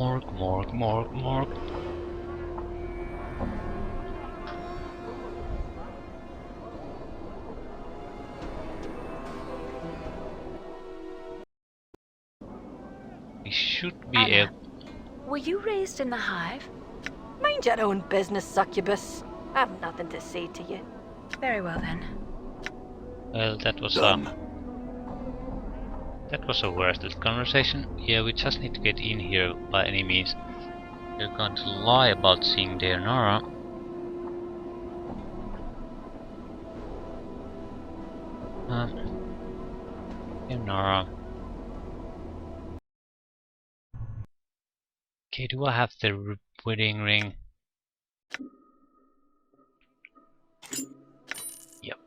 Morg. We should be Anna, able. were you raised in the hive? Mind your own business, succubus. I've nothing to say to you. Very well then. Well, that was a worthless conversation. Yeah, we just need to get in here by any means. We're going to lie about seeing their Nora. Dear Nora. Okay, do I have the wedding ring? Yep.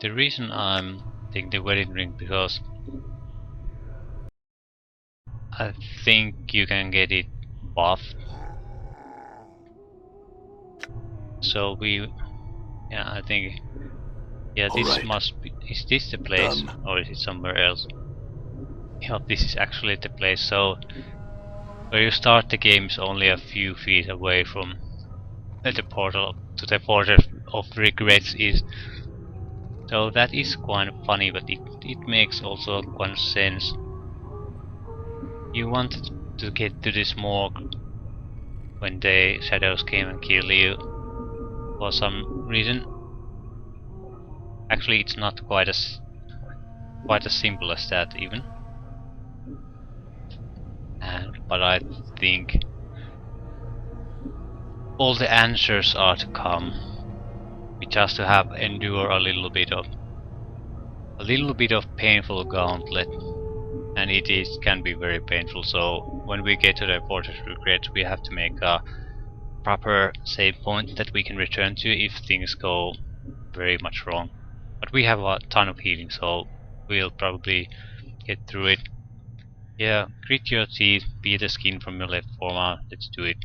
The reason I'm taking the wedding ring because I think you can get it buffed. So I think, yeah, this right. must be. Is this the place, Done. or is it somewhere else? Yeah, this is actually the place. So where you start the game is only a few feet away from the portal to the portal of regrets is. So that is quite funny, but it makes also quite sense. You wanted to get to this morgue when the shadows came and killed you for some reason. Actually, it's not quite as simple as that even. But I think all the answers are to come. We just have to endure a little bit of painful gauntlet, and can be very painful. So when we get to the Fortress of Regrets, we have to make a proper save point that we can return to if things go very much wrong. But we have a ton of healing, so we'll probably get through it. Yeah, grit your teeth, beat the skin from your left forearm. Let's do it.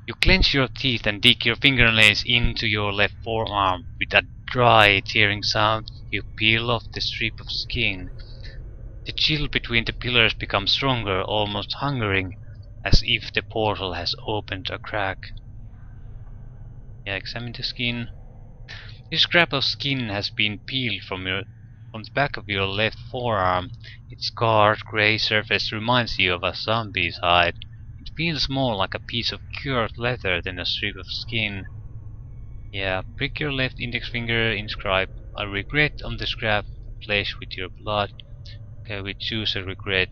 You clench your teeth and dig your fingernails into your left forearm. With a dry, tearing sound, you peel off the strip of skin. The chill between the pillars becomes stronger, almost hungering, as if the portal has opened a crack. Yeah, examine the skin. This scrap of skin has been peeled from the back of your left forearm. Its scarred grey surface reminds you of a zombie's hide. It feels more like a piece of cured leather than a strip of skin. Yeah, prick your left index finger, inscribe a regret on the scrap of flesh with your blood. Okay, we choose a regret.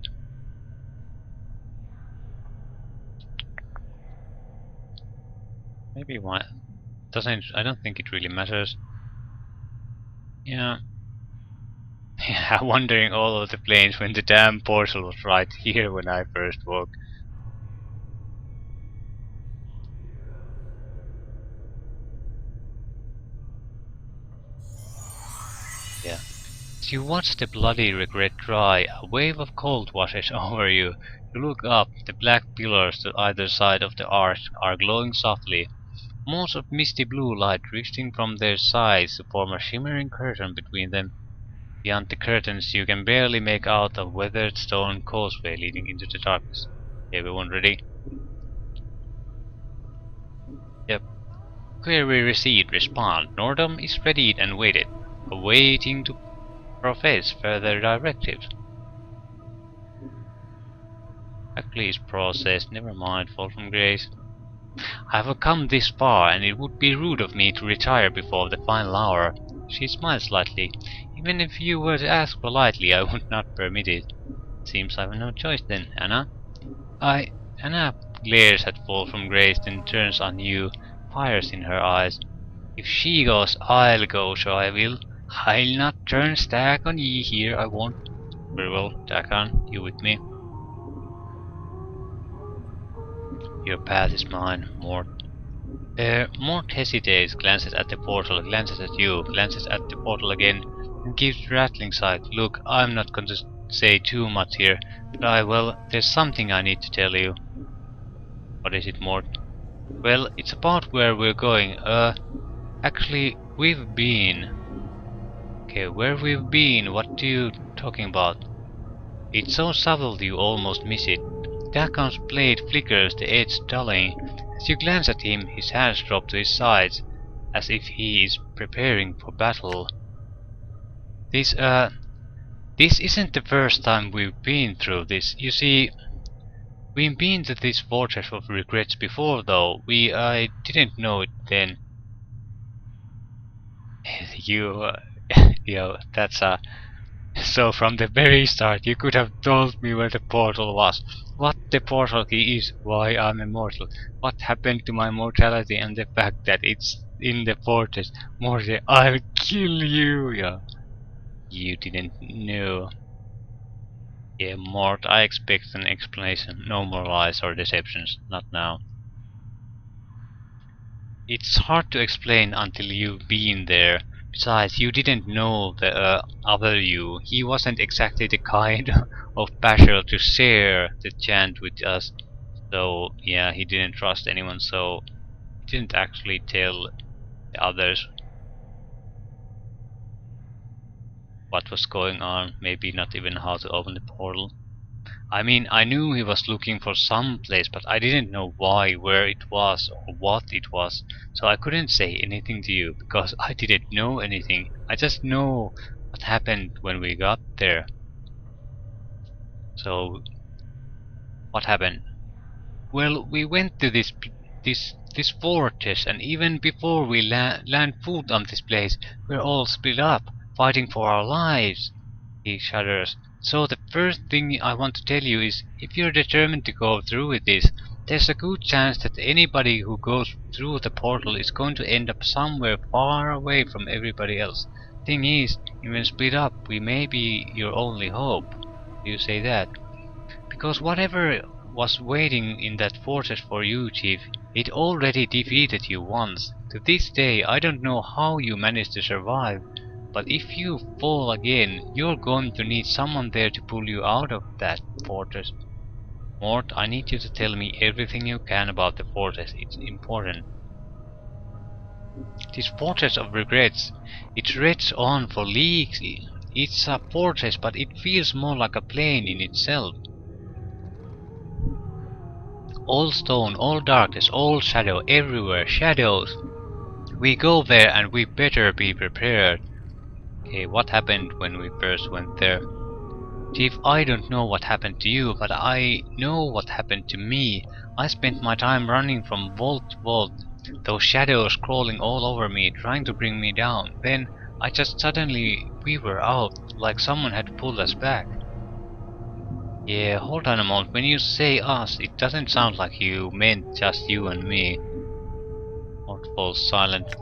Maybe one doesn't. I don't think it really matters. Yeah. Yeah, wandering all over the plains when the damn portal was right here when I first woke. Yeah. As you watch the bloody regret dry, a wave of cold washes over you. You look up. The black pillars to either side of the arch are glowing softly. Motes of misty blue light drifting from their sides to form a shimmering curtain between them. Beyond the curtains you can barely make out a weathered stone causeway leading into the darkness. Everyone ready? Yep. Query received. Respond. Nordom is readied and waited, awaiting to profess further directives. Actually, is processed. Never mind. Fall from grace. I have come this far, and it would be rude of me to retire before the final hour. She smiled slightly. Even if you were to ask politely, I would not permit it. Seems I have no choice then, Anna. Anna glares at Fall from Grace, then turns on you, fires in her eyes. If she goes, I'll go, so I will. I'll not turn stack on ye here, I won't. Very well, Dakan, you with me? Your path is mine, Mort. Mort hesitates, glances at the portal, glances at you, glances at the portal again, and gives a rattling sigh. Look, I'm not going to say too much here, but there's something I need to tell you. What is it, Mort? Well, it's about where we're going. Actually, we've been... Okay, where we've been, what are you talking about? It's so subtle you almost miss it. Dakon's blade flickers, the edge dulling. As you glance at him, his hands drop to his sides, as if he is preparing for battle. This isn't the first time we've been through this. You see, we've been to this vortex of regrets before, though. I didn't know it then. You, that's So from the very start, you could have told me where the portal was, what the portal key is, why I'm immortal, what happened to my mortality, and the fact that it's in the vortex. Morty, I'll kill you! Yeah, you didn't know. Yeah, Mort, I expect an explanation. No more lies or deceptions. Not now. It's hard to explain until you've been there. Besides, you didn't know the other you. He wasn't exactly the kind of passion to share the chant with us. So, yeah, he didn't trust anyone, so he didn't actually tell the others what was going on. Maybe not even how to open the portal. I mean, I knew he was looking for some place, but I didn't know why, where it was, or what it was. So I couldn't say anything to you, because I didn't know anything. I just know what happened when we got there. So, what happened? Well, we went to this fortress, and even before we land foot on this place, we're all split up, fighting for our lives. He shudders. So the first thing I want to tell you is, if you're determined to go through with this, there's a good chance that anybody who goes through the portal is going to end up somewhere far away from everybody else. Thing is, even split up, we may be your only hope. You say that? Because whatever was waiting in that fortress for you, Chief, it already defeated you once. To this day, I don't know how you managed to survive, but if you fall again, you're going to need someone there to pull you out of that fortress. Mort, I need you to tell me everything you can about the fortress. It's important. This fortress of regrets, it stretches on for leagues. It's a fortress, but it feels more like a plane in itself. All stone, all darkness, all shadow, everywhere, shadows. We go there and we better be prepared. Okay, what happened when we first went there? Chief, I don't know what happened to you, but I know what happened to me. I spent my time running from vault to vault, those shadows crawling all over me, trying to bring me down. Then, I just suddenly, we were out, like someone had pulled us back. Yeah, hold on a moment. When you say us, it doesn't sound like you meant just you and me. Mort falls silent.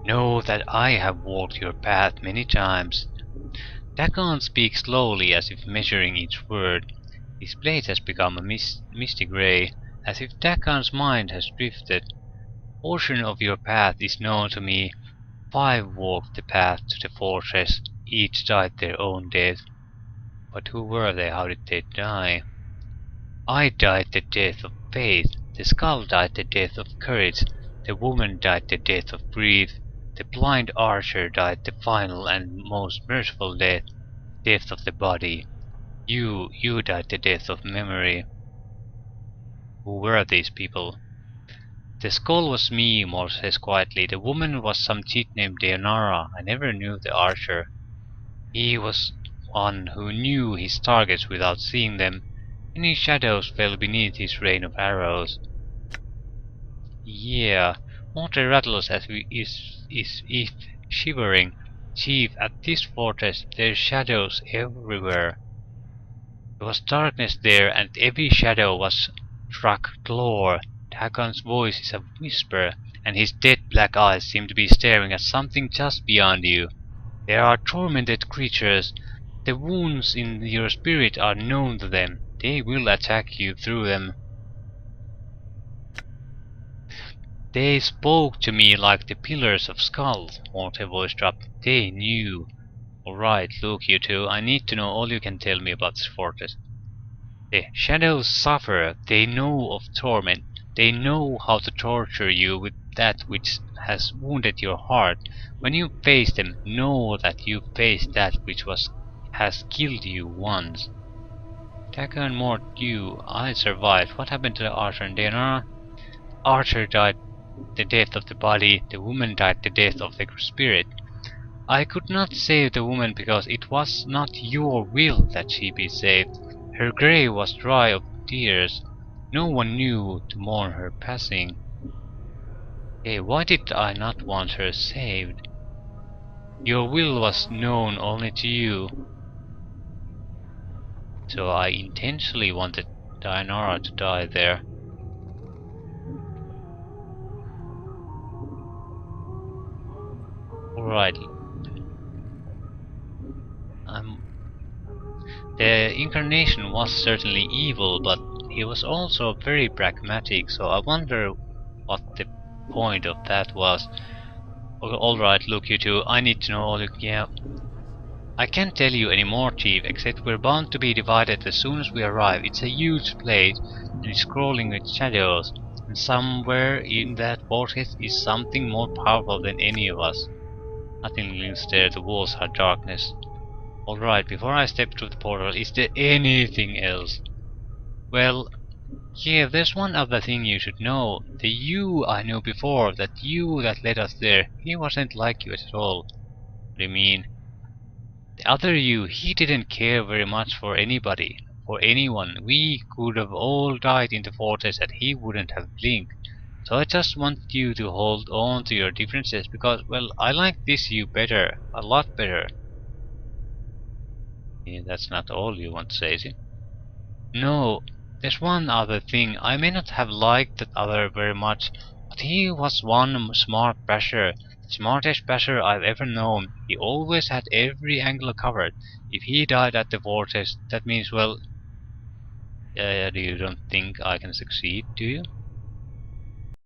Know that I have walked your path many times. Dagon speaks slowly, as if measuring each word. His blade has become a misty grey, as if Dagon's mind has drifted. Portion of your path is known to me. 5 walked the path to the fortress. Each died their own death. But who were they? How did they die? I died the death of faith. The skull died the death of courage. The woman died the death of grief. The blind archer died the final and most merciful death, death of the body. You died the death of memory. Who were these people? The skull was me, Morse says quietly. The woman was some cheat named Deonara. I never knew the archer. He was one who knew his targets without seeing them. Any shadows fell beneath his rain of arrows. Yeah, Monte rattles as if shivering. Chief, at this fortress there's shadows everywhere. There was darkness there, and every shadow was struck claw. Dagon's voice is a whisper, and his dead black eyes seem to be staring at something just beyond you. There are tormented creatures. The wounds in your spirit are known to them. They will attack you through them. They spoke to me like the pillars of skulls, Morte's voice dropped. They knew. Alright, look you two, I need to know all you can tell me about this fortress. The shadows suffer, they know of torment. They know how to torture you with that which has wounded your heart. When you face them, know that you faced that which has killed you once. Dagger and Mort, I survived. What happened to Archer and Daenerys? Archer died the death of the body, the woman died the death of the spirit. I could not save the woman because it was not your will that she be saved. Her grave was dry of tears. No one knew to mourn her passing. Hey, why did I not want her saved? Your will was known only to you. So I intentionally wanted Dianara to die there. Alright. The incarnation was certainly evil, but he was also very pragmatic, so I wonder what the point of that was. Alright, look you two, I need to know all you... Yeah. I can't tell you any more, Chief, except we're bound to be divided as soon as we arrive. It's a huge place, and it's crawling with shadows, and somewhere in that vortex is something more powerful than any of us. Nothing lives there, the walls are darkness. Alright, before I step through the portal, is there anything else? Well, yeah, there's one other thing you should know. The you I knew before, that you that led us there, he wasn't like you at all. What do you mean? The other you, he didn't care very much for anybody, for anyone. We could have all died in the fortress and he wouldn't have blinked. So I just want you to hold on to your differences because, well, I like this you better, a lot better. Yeah, that's not all you want to say, is it? No, there's one other thing. I may not have liked that other very much, but he was one smart basher. The smartest basher I've ever known. He always had every angle covered. If he died at the vortex, that means, well, you don't think I can succeed, do you?